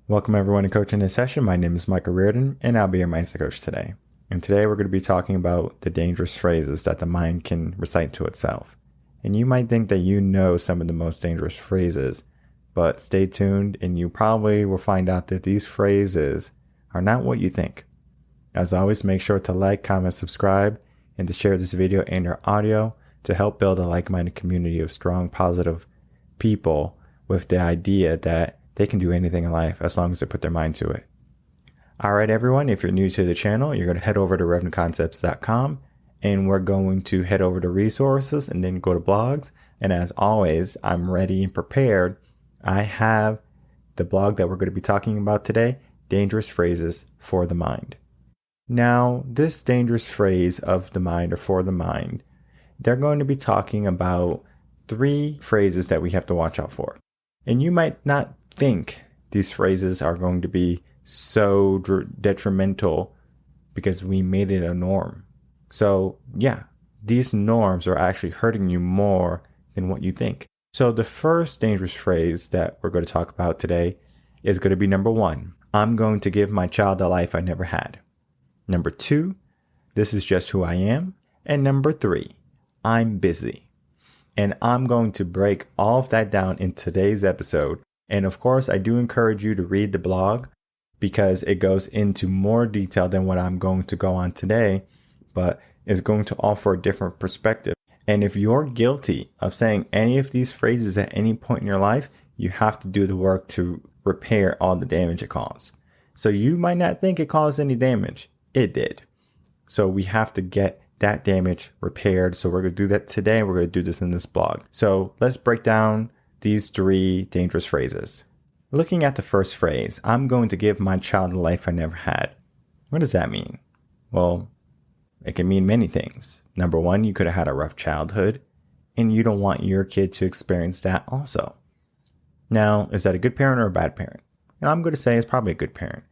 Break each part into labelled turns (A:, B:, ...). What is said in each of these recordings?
A: Welcome everyone to Coaching this session. My name is Michael Rearden and I'll be your mindset coach today. And today we're going to be talking about the dangerous phrases that the mind can recite to itself. And you might think that you know some of the most dangerous phrases, but stay tuned and you probably will find out that these phrases are not what you think. As always, make sure to like, comment, subscribe, and to share this video and your audio to help build a like-minded community of strong, positive people with the idea that they can do anything in life as long as they put their mind to it. All right, everyone, if you're new to the channel, you're going to head over to revenconcepts.com and we're going to head over to resources and then go to blogs. And as always, I'm ready and prepared. I have the blog that we're going to be talking about today, Dangerous Phrases for the Mind. Now, this dangerous phrase of the mind or for the mind, they're going to be talking about 3 phrases that we have to watch out for. And you might not think these phrases are going to be so detrimental because we made it a norm. So yeah, these norms are actually hurting you more than what you think. So the first dangerous phrase that we're going to talk about today is going to be number 1. I'm going to give my child a life I never had. Number 2, this is just who I am. And number 3, I'm busy. And I'm going to break all of that down in today's episode. And of course, I do encourage you to read the blog because it goes into more detail than what I'm going to go on today, but is going to offer a different perspective. And if you're guilty of saying any of these phrases at any point in your life, you have to do the work to repair all the damage it caused. So you might not think it caused any damage. It did. So we have to get that damage repaired. So we're going to do that today. We're going to do this in this blog. So let's break down these 3 dangerous phrases. Looking at the first phrase, I'm going to give my child a life I never had. What does that mean? Well, it can mean many things. Number 1, you could have had a rough childhood and you don't want your kid to experience that also. Now, is that a good parent or a bad parent? And I'm going to say it's probably a good parent.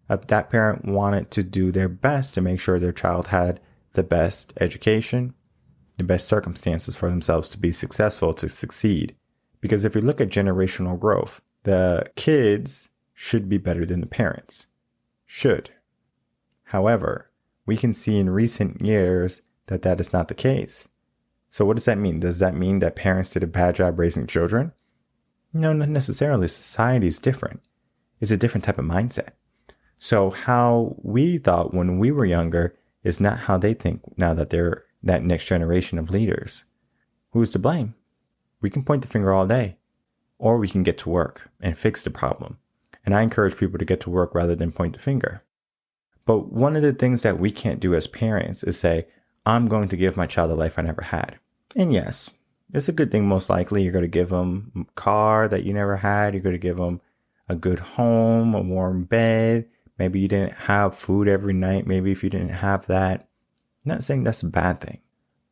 A: That parent wanted to do their best to make sure their child had the best education, the best circumstances for themselves to be successful, to succeed. Because if we look at generational growth, the kids should be better than the parents. Should. However, we can see in recent years that that is not the case. So what does that mean? Does that mean that parents did a bad job raising children? No, not necessarily. Society is different. It's a different type of mindset. So how we thought when we were younger is not how they think now that they're that next generation of leaders. Who's to blame? We can point the finger all day, or we can get to work and fix the problem. And I encourage people to get to work rather than point the finger. But one of the things that we can't do as parents is say, I'm going to give my child a life I never had. And yes, it's a good thing. Most likely you're going to give them a car that you never had. You're going to give them a good home, a warm bed. Maybe you didn't have food every night. Maybe if you didn't have that, I'm not saying that's a bad thing.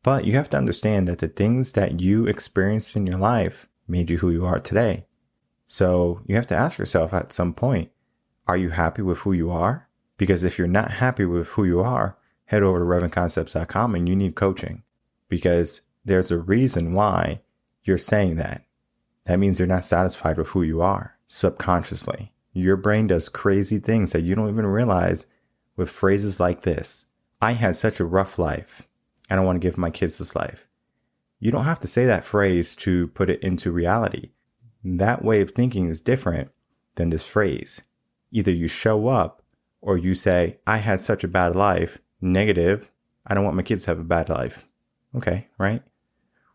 A: But you have to understand that the things that you experienced in your life made you who you are today. So you have to ask yourself at some point, are you happy with who you are? Because if you're not happy with who you are, head over to revenconcepts.com and you need coaching. Because there's a reason why you're saying that. That means you're not satisfied with who you are subconsciously. Your brain does crazy things that you don't even realize with phrases like this. I had such a rough life. I don't want to give my kids this life. You don't have to say that phrase to put it into reality. That way of thinking is different than this phrase. Either you show up or you say, I had such a bad life, negative. I don't want my kids to have a bad life. Okay, right?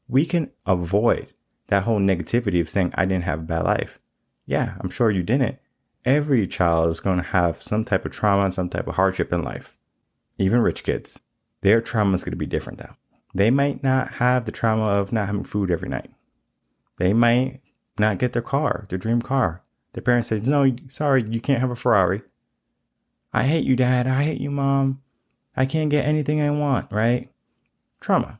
A: We can avoid that whole negativity of saying, I didn't have a bad life. Yeah, I'm sure you didn't. Every child is going to have some type of trauma and some type of hardship in life. Even rich kids. Their trauma is going to be different though. They might not have the trauma of not having food every night. They might not get their car, their dream car. Their parents say, no, sorry, you can't have a Ferrari. I hate you, Dad. I hate you, Mom. I can't get anything I want, right? Trauma.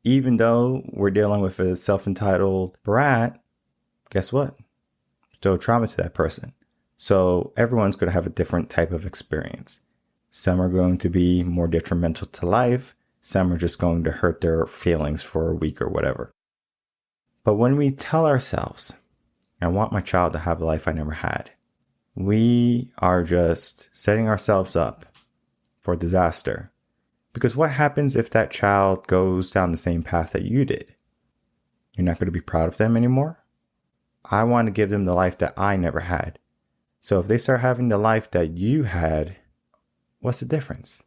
A: Even though we're dealing with a self-entitled brat, guess what? Still trauma to that person. So everyone's going to have a different type of experience. Some are going to be more detrimental to life. Some are just going to hurt their feelings for a week or whatever. But when we tell ourselves, I want my child to have a life I never had, we are just setting ourselves up for disaster. Because what happens if that child goes down the same path that you did? You're not going to be proud of them anymore? I want to give them the life that I never had. So if they start having the life that you had, what's the difference?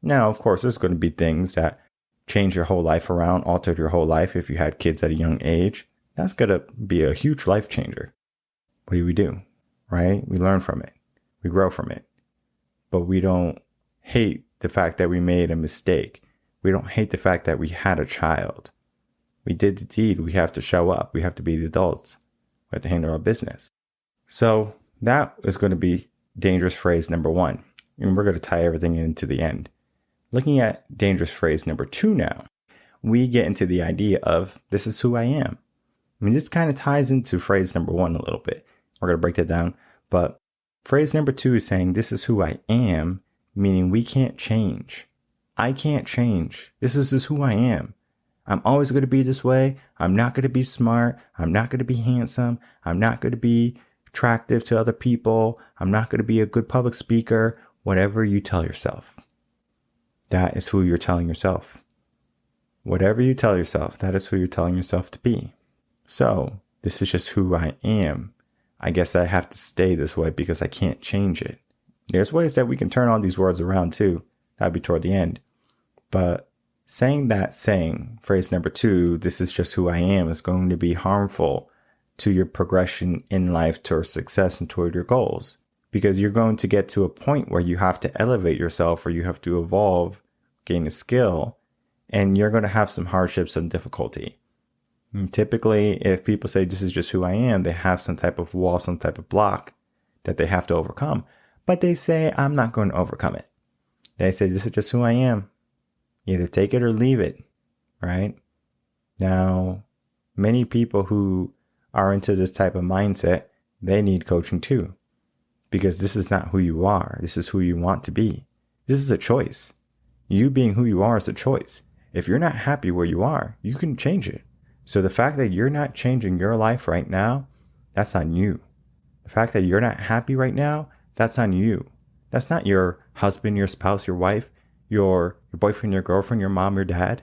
A: Now, of course, there's going to be things that change your whole life around, altered your whole life. If you had kids at a young age, that's going to be a huge life changer. What do? Right? We learn from it. We grow from it. But we don't hate the fact that we made a mistake. We don't hate the fact that we had a child. We did the deed. We have to show up. We have to be the adults. We have to handle our business. So that is going to be dangerous phrase number 1. And we're going to tie everything into the end. Looking at dangerous phrase number 2 now, we get into the idea of this is who I am. I mean, this kind of ties into phrase number 1 a little bit. We're going to break that down. But phrase number 2 is saying this is who I am, meaning we can't change. I can't change. This is just who I am. I'm always going to be this way. I'm not going to be smart. I'm not going to be handsome. I'm not going to be attractive to other people. I'm not going to be a good public speaker. Whatever you tell yourself, that is who you're telling yourself. Whatever you tell yourself, that is who you're telling yourself to be. So this is just who I am. I guess I have to stay this way because I can't change it. There's ways that we can turn all these words around too. That'd be toward the end. But saying phrase number 2, this is just who I am, is going to be harmful to your progression in life towards success and toward your goals. Because you're going to get to a point where you have to elevate yourself or you have to evolve, gain a skill, and you're going to have some hardships and difficulty. And typically, if people say this is just who I am, they have some type of wall, some type of block that they have to overcome. But they say, I'm not going to overcome it. They say, this is just who I am. Either take it or leave it, right? Now, many people who are into this type of mindset, they need coaching too. Because this is not who you are. This is who you want to be. This is a choice. You being who you are is a choice. If you're not happy where you are, you can change it. So the fact that you're not changing your life right now, that's on you. The fact that you're not happy right now, that's on you. That's not your husband, your spouse, your wife, your boyfriend, your girlfriend, your mom, your dad.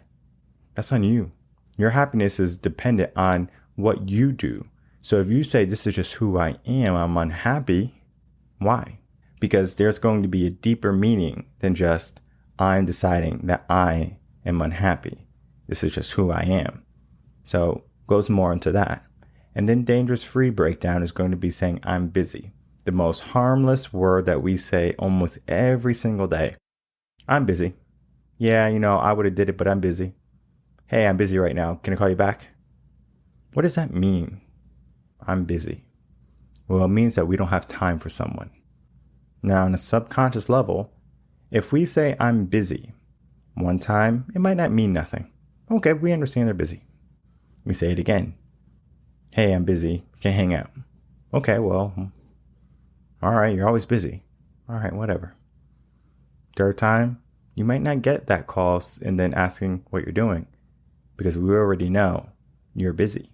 A: That's on you. Your happiness is dependent on what you do. So if you say, this is just who I am, I'm unhappy, why? Because there's going to be a deeper meaning than just, I'm deciding that I am unhappy. This is just who I am. So goes more into that. And then dangerous free breakdown is going to be saying, I'm busy. The most harmless word that we say almost every single day. I'm busy. Yeah, I would have did it, but I'm busy. Hey, I'm busy right now. Can I call you back? What does that mean? I'm busy. Well, it means that we don't have time for someone. Now, on a subconscious level, if we say I'm busy one time, it might not mean nothing. Okay, we understand they're busy. We say it again. Hey, I'm busy. Can't hang out. Okay, well, all right, you're always busy. All right, whatever. Third time, you might not get that call and then asking what you're doing because we already know you're busy.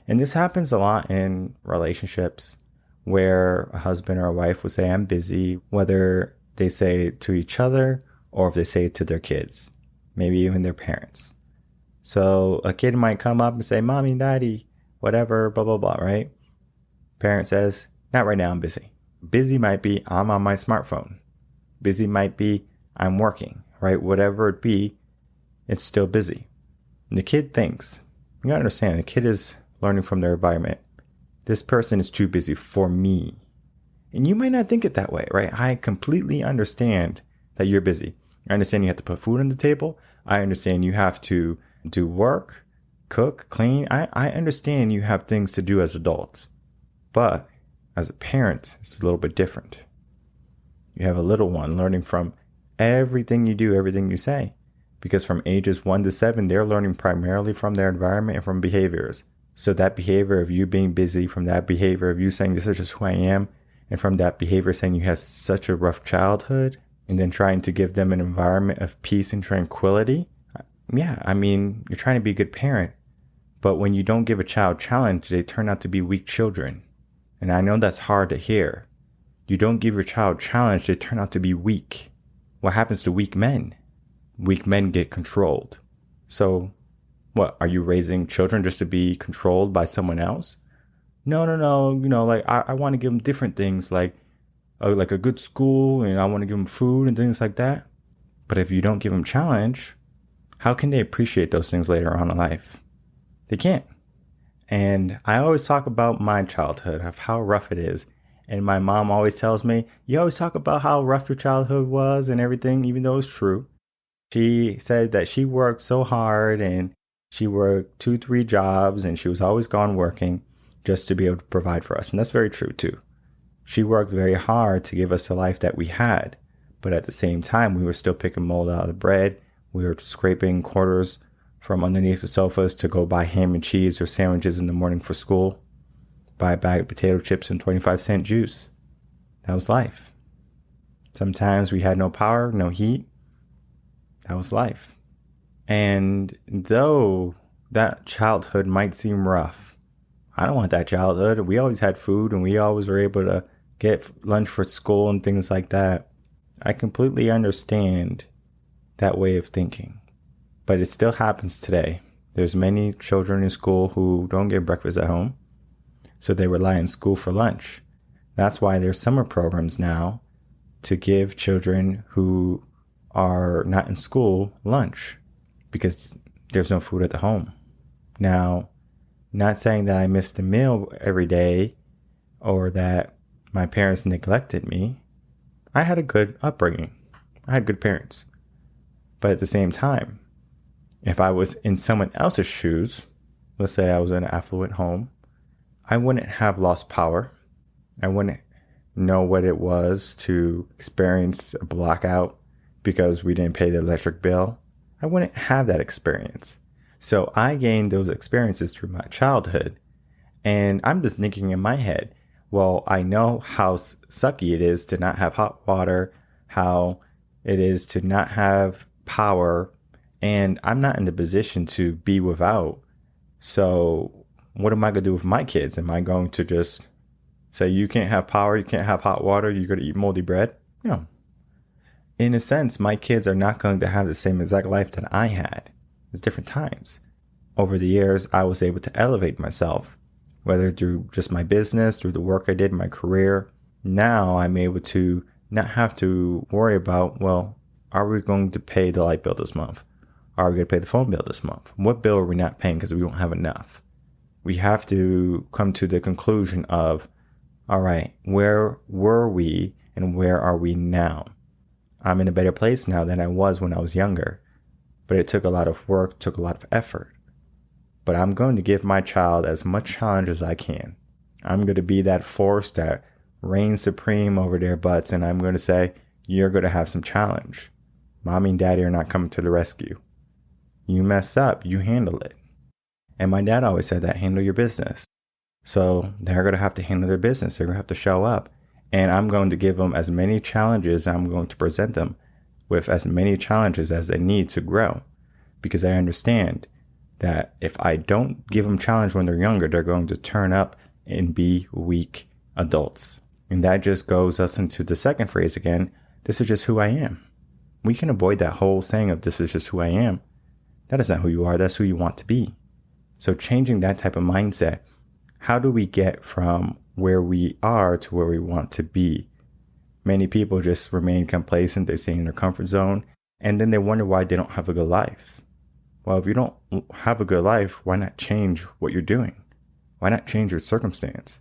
A: And this happens a lot in relationships where a husband or a wife will say, I'm busy, whether they say it to each other or if they say it to their kids, maybe even their parents. So a kid might come up and say, Mommy, Daddy, whatever, blah, blah, blah, right? Parent says, not right now, I'm busy. Busy might be, I'm on my smartphone. Busy might be, I'm working, right? Whatever it be, it's still busy. And the kid thinks, you gotta understand, the kid is learning from their environment. This person is too busy for me. And you might not think it that way, right? I completely understand that you're busy. I understand you have to put food on the table. I understand you have to do work, cook, clean. I understand you have things to do as adults. But as a parent, it's a little bit different. You have a little one learning from everything you do, everything you say. Because from ages 1 to 7, they're learning primarily from their environment and from behaviors. So that behavior of you being busy, from that behavior of you saying, this is just who I am, and from that behavior saying you had such a rough childhood, and then trying to give them an environment of peace and tranquility. Yeah, I mean, you're trying to be a good parent. But when you don't give a child challenge, they turn out to be weak children. And I know that's hard to hear. You don't give your child challenge, they turn out to be weak. What happens to weak men? Weak men get controlled. So what, are you raising children just to be controlled by someone else? No. Like I want to give them different things, like a good school, and I want to give them food and things like that. But if you don't give them challenge, how can they appreciate those things later on in life? They can't. And I always talk about my childhood, of how rough it is. And my mom always tells me, you always talk about how rough your childhood was and everything, even though it's true. She said that she worked so hard and she worked 2-3 jobs and she was always gone working just to be able to provide for us. And that's very true too. She worked very hard to give us the life that we had. But at the same time, we were still picking mold out of the bread. We were scraping quarters from underneath the sofas to go buy ham and cheese or sandwiches in the morning for school. Buy a bag of potato chips and 25-cent juice. That was life. Sometimes we had no power, no heat. That was life. And though that childhood might seem rough, I don't want that childhood. We always had food and we always were able to get lunch for school and things like that. I completely understand that way of thinking. But it still happens today. There's many children in school who don't get breakfast at home, so they rely on school for lunch. That's why there's summer programs now to give children who are not in school lunch, because there's no food at the home. Now, not saying that I missed a meal every day or that my parents neglected me. I had a good upbringing. I had good parents. But at the same time, if I was in someone else's shoes, let's say I was in an affluent home, I wouldn't have lost power. I wouldn't know what it was to experience a blackout because we didn't pay the electric bill. I wouldn't have that experience. So I gained those experiences through my childhood. And I'm just thinking in my head, well, I know how sucky it is to not have hot water, how it is to not have power, and I'm not in the position to be without. So what am I going to do with my kids? Am I going to just say, you can't have power, you can't have hot water, you're going to eat moldy bread? No. In a sense, my kids are not going to have the same exact life that I had. It's different times. Over the years, I was able to elevate myself, whether through just my business, through the work I did in my career. Now I'm able to not have to worry about, well, are we going to pay the light bill this month? Are we going to pay the phone bill this month? What bill are we not paying because we don't have enough? We have to come to the conclusion of, all right, where were we and where are we now? I'm in a better place now than I was when I was younger, but it took a lot of work, took a lot of effort. But I'm going to give my child as much challenge as I can. I'm going to be that force that reigns supreme over their butts, and I'm going to say, you're going to have some challenge. Mommy and daddy are not coming to the rescue. You mess up, you handle it. And my dad always said that, handle your business. So they're going to have to handle their business. They're going to have to show up. And I'm going to give them as many challenges. I'm going to present them with as many challenges as they need to grow. Because I understand that if I don't give them challenge when they're younger, they're going to turn up and be weak adults. And that just goes us into the second phrase again. This is just who I am. We can avoid that whole saying of this is just who I am. That is not who you are. That's who you want to be. So changing that type of mindset, how do we get from where we are to where we want to be? Many people just remain complacent. They stay in their comfort zone, and then they wonder why they don't have a good life. Well, if you don't have a good life, why not change what you're doing? Why not change your circumstance?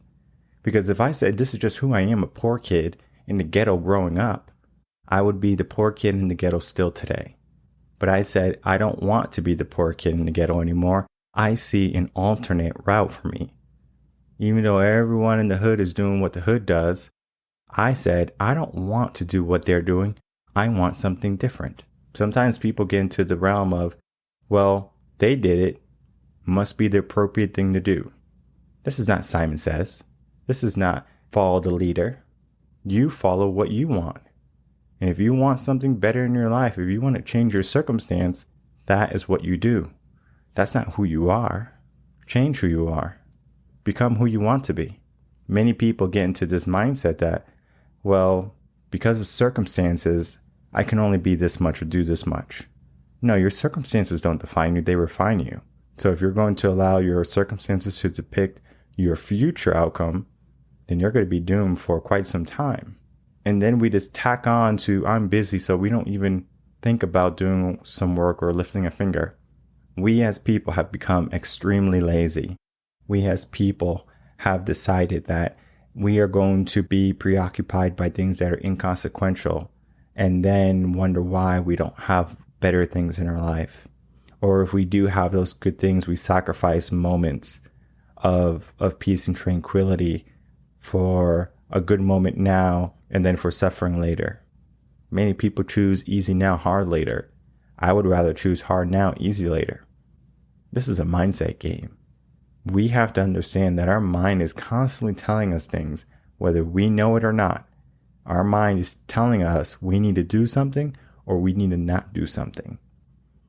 A: Because if I said this is just who I am, a poor kid in the ghetto growing up, I would be the poor kid in the ghetto still today. But I said I don't want to be the poor kid in the ghetto anymore. I see an alternate route for me. Even though everyone in the hood is doing what the hood does, I said I don't want to do what they're doing. I want something different. Sometimes people get into the realm of, well, they did it, must be the appropriate thing to do. This is not Simon Says. This is not follow the leader. You follow what you want. And if you want something better in your life, if you want to change your circumstance, that is what you do. That's not who you are. Change who you are. Become who you want to be. Many people get into this mindset that well, because of circumstances, I can only be this much or do this much. No, your circumstances don't define you, they refine you. So if you're going to allow your circumstances to depict your future outcome, then you're going to be doomed for quite some time. And then we just tack on to I'm busy, so we don't even think about doing some work or lifting a finger. We as people have become extremely lazy. We as people have decided that we are going to be preoccupied by things that are inconsequential and then wonder why we don't have better things in our life. Or if we do have those good things, we sacrifice moments of peace and tranquility for a good moment now and then for suffering later. Many people choose easy now, hard later. I would rather choose hard now, easy later. This is a mindset game. We have to understand that our mind is constantly telling us things, whether we know it or not. Our mind is telling us we need to do something or we need to not do something.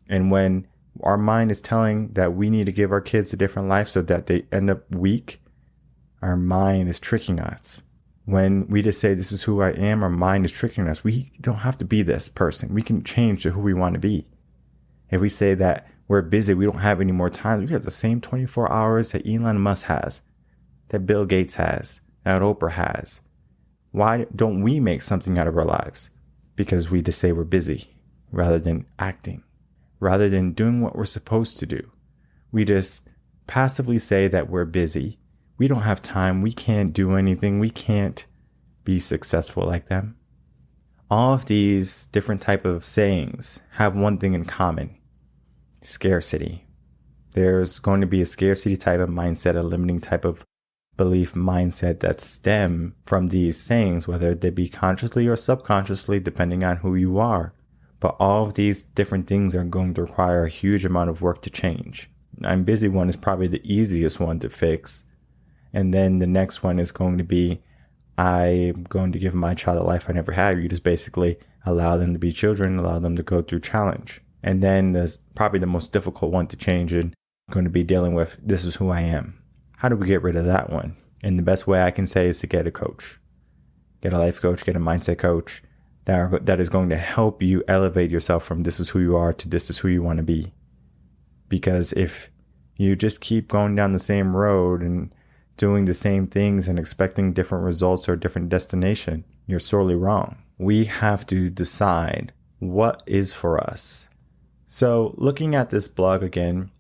A: And when our mind is telling that we need to give our kids a different life so that they end up weak, our mind is tricking us. When we just say, this is who I am, our mind is tricking us. We don't have to be this person. We can change to who we want to be. If we say that we're busy, we don't have any more time, we have the same 24 hours that Elon Musk has, that Bill Gates has, that Oprah has. Why don't we make something out of our lives? Because we just say we're busy rather than acting, rather than doing what we're supposed to do. We just passively say that we're busy. We don't have time. We can't do anything. We can't be successful like them. All of these different type of sayings have one thing in common: scarcity. There's going to be a scarcity type of mindset, a limiting type of belief mindset that stem from these sayings, whether they be consciously or subconsciously, depending on who you are. But all of these different things are going to require a huge amount of work to change. I'm busy one is probably the easiest one to fix. And then the next one is going to be, I'm going to give my child a life I never had. You just basically allow them to be children, allow them to go through challenge. And then there's probably the most difficult one to change and going to be dealing with, this is who I am. How do we get rid of that one? And the best way I can say is to get a coach. Get a life coach, get a mindset coach that is going to help you elevate yourself from this is who you are to this is who you want to be. Because if you just keep going down the same road and doing the same things and expecting different results or a different destination, you're sorely wrong. We have to decide what is for us. So looking at this blog again,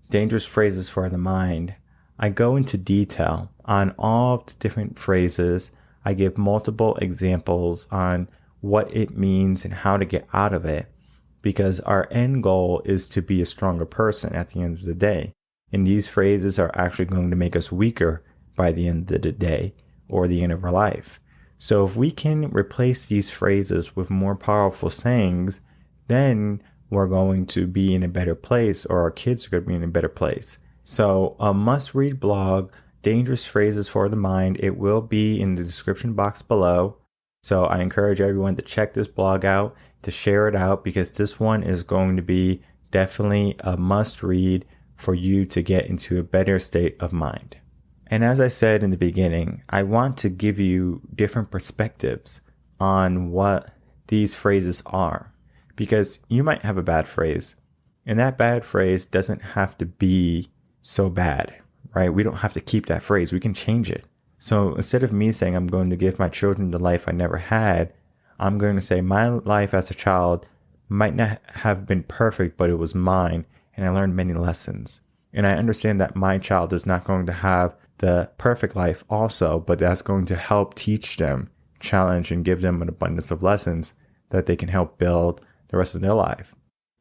A: Dangerous Phrases for the Mind, I go into detail on all of the different phrases. I give multiple examples on what it means and how to get out of it, because our end goal is to be a stronger person at the end of the day. And these phrases are actually going to make us weaker by the end of the day or the end of our life. So if we can replace these phrases with more powerful sayings, then we're going to be in a better place, or our kids are going to be in a better place. So a must-read blog, Dangerous Phrases for the Mind. It will be in the description box below. So I encourage everyone to check this blog out, to share it out, because this one is going to be definitely a must-read for you to get into a better state of mind. And as I said in the beginning, I want to give you different perspectives on what these phrases are, because you might have a bad phrase, and that bad phrase doesn't have to be so bad, right? We don't have to keep that phrase. We can change it. So instead of me saying I'm going to give my children the life I never had, I'm going to say my life as a child might not have been perfect, but it was mine, and I learned many lessons. And I understand that my child is not going to have the perfect life also, but that's going to help teach them, challenge, and give them an abundance of lessons that they can help build the rest of their life.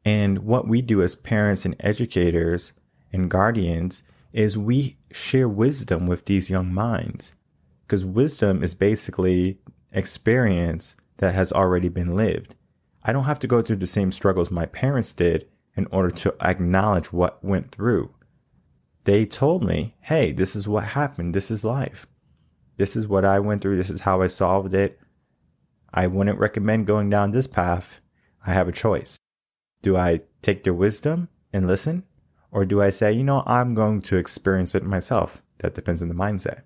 A: And what we do as parents and educators and guardians is we share wisdom with these young minds, because wisdom is basically experience that has already been lived. I don't have to go through the same struggles my parents did in order to acknowledge what went through. They told me, hey, this is what happened. This is life. This is what I went through. This is how I solved it. I wouldn't recommend going down this path. I have a choice. Do I take their wisdom and listen? Or do I say, I'm going to experience it myself? That depends on the mindset.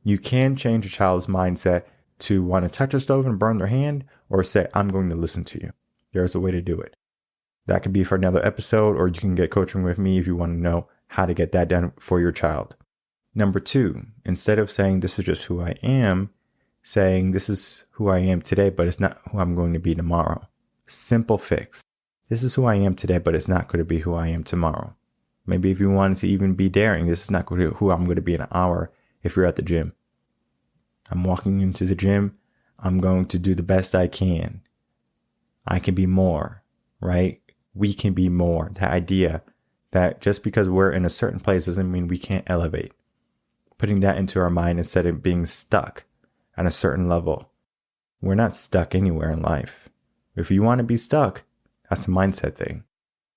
A: You can change a child's mindset to want to touch a stove and burn their hand, or say, I'm going to listen to you. There's a way to do it. That could be for another episode, or you can get coaching with me if you want to know how to get that done for your child. Number 2, instead of saying this is just who I am, saying this is who I am today, but it's not who I'm going to be tomorrow. Simple fix. This is who I am today, but it's not going to be who I am tomorrow. Maybe if you wanted to even be daring, this is not who I'm going to be in an hour if you're at the gym. I'm walking into the gym. I'm going to do the best I can. I can be more, right? We can be more. The idea that just because we're in a certain place doesn't mean we can't elevate. Putting that into our mind instead of being stuck at a certain level. We're not stuck anywhere in life. If you want to be stuck, that's a mindset thing.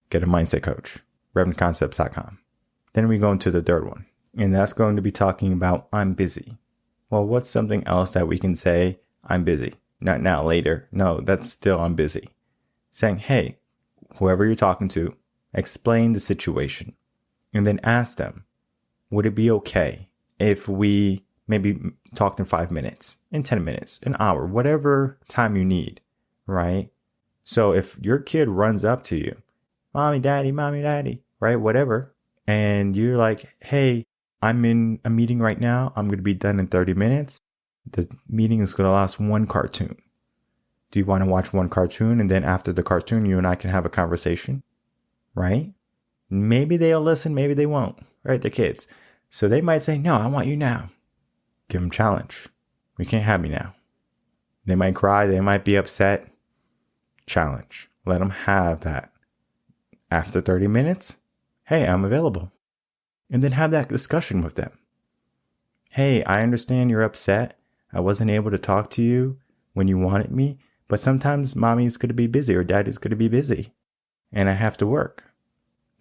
A: Get a mindset coach. RevenConcepts.com. Then we go into the third one, and that's going to be talking about I'm busy. Well, what's something else that we can say? I'm busy. Not now, later. No, that's still I'm busy. Saying, hey, whoever you're talking to, explain the situation, and then ask them, would it be okay if we maybe talked in 5 minutes, in 10 minutes, an hour, whatever time you need, right? So if your kid runs up to you, mommy, daddy, right? Whatever. And you're like, hey, I'm in a meeting right now. I'm going to be done in 30 minutes. The meeting is going to last one cartoon. Do you want to watch one cartoon? And then after the cartoon, you and I can have a conversation, right? Maybe they'll listen. Maybe they won't, right? They're kids. So they might say, no, I want you now. Give them challenge. You can't have me now. They might cry. They might be upset. Challenge. Let them have that. After 30 minutes, hey, I'm available. And then have that discussion with them. Hey, I understand you're upset. I wasn't able to talk to you when you wanted me, but sometimes mommy's going to be busy or daddy's going to be busy and I have to work.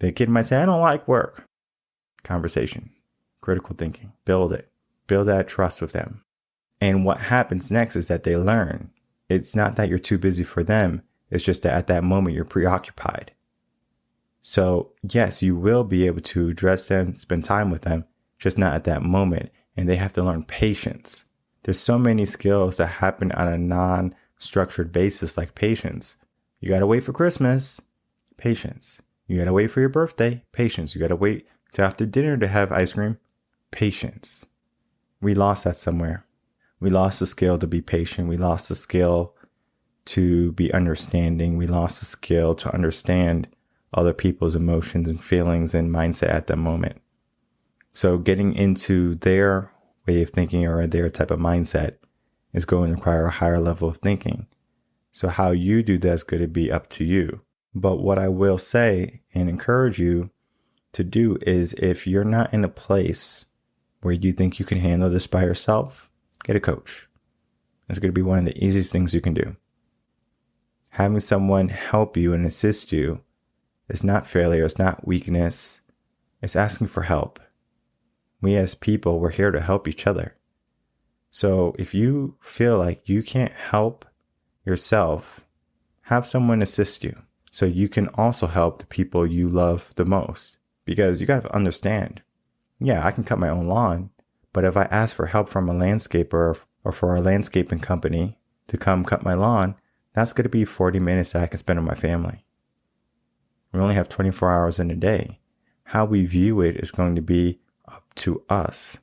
A: The kid might say, I don't like work. Conversation, critical thinking, build it, build that trust with them. And what happens next is that they learn. It's not that you're too busy for them. It's just that at that moment you're preoccupied. So yes, you will be able to address them, spend time with them, just not at that moment. And they have to learn patience. There's so many skills that happen on a non-structured basis, like patience. You got to wait for Christmas. Patience. You got to wait for your birthday. Patience. You got to wait till after dinner to have ice cream. Patience. We lost that somewhere. We lost the skill to be patient. We lost the skill to be understanding. We lost the skill to understand other people's emotions and feelings and mindset at that moment. So getting into their way of thinking or their type of mindset is going to require a higher level of thinking. So how you do that is going to be up to you. But what I will say and encourage you to do is if you're not in a place where you think you can handle this by yourself, get a coach. It's going to be one of the easiest things you can do. Having someone help you and assist you is not failure. It's not weakness. It's asking for help. We as people, we're here to help each other. So if you feel like you can't help yourself, have someone assist you so you can also help the people you love the most. Because you got to understand, yeah, I can cut my own lawn, but if I ask for help from a landscaper or for a landscaping company to come cut my lawn, that's going to be 40 minutes that I can spend with my family. We only have 24 hours in a day. How we view it is going to be up to us.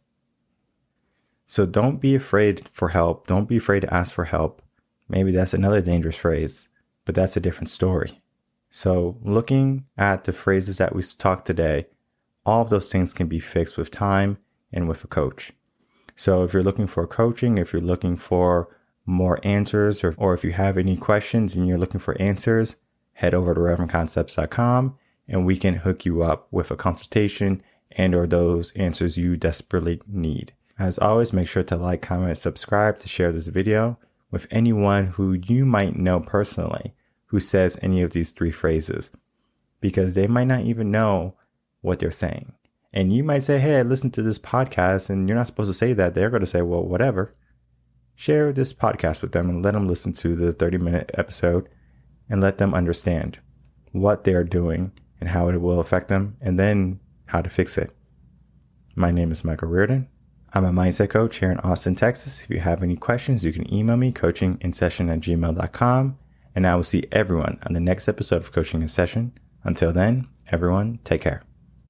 A: So don't be afraid for help. Don't be afraid to ask for help. Maybe that's another dangerous phrase, but that's a different story. So looking at the phrases that we talked today, all of those things can be fixed with time and with a coach. So if you're looking for coaching, if you're looking for more answers, or if you have any questions and you're looking for answers, head over to RevenConcepts.com and we can hook you up with a consultation and or those answers you desperately need. As always, make sure to like, comment, subscribe, to share this video with anyone who you might know personally who says any of these 3 phrases, because they might not even know what they're saying. And you might say, hey, I listened to this podcast, and you're not supposed to say that. They're going to say, well, whatever. Share this podcast with them and let them listen to the 30-minute episode and let them understand what they're doing and how it will affect them, and then how to fix it. My name is Michael Rearden. I'm a mindset coach here in Austin, Texas. If you have any questions, you can email me, coachinginsession@gmail.com, and I will see everyone on the next episode of Coaching in Session. Until then, everyone, take care.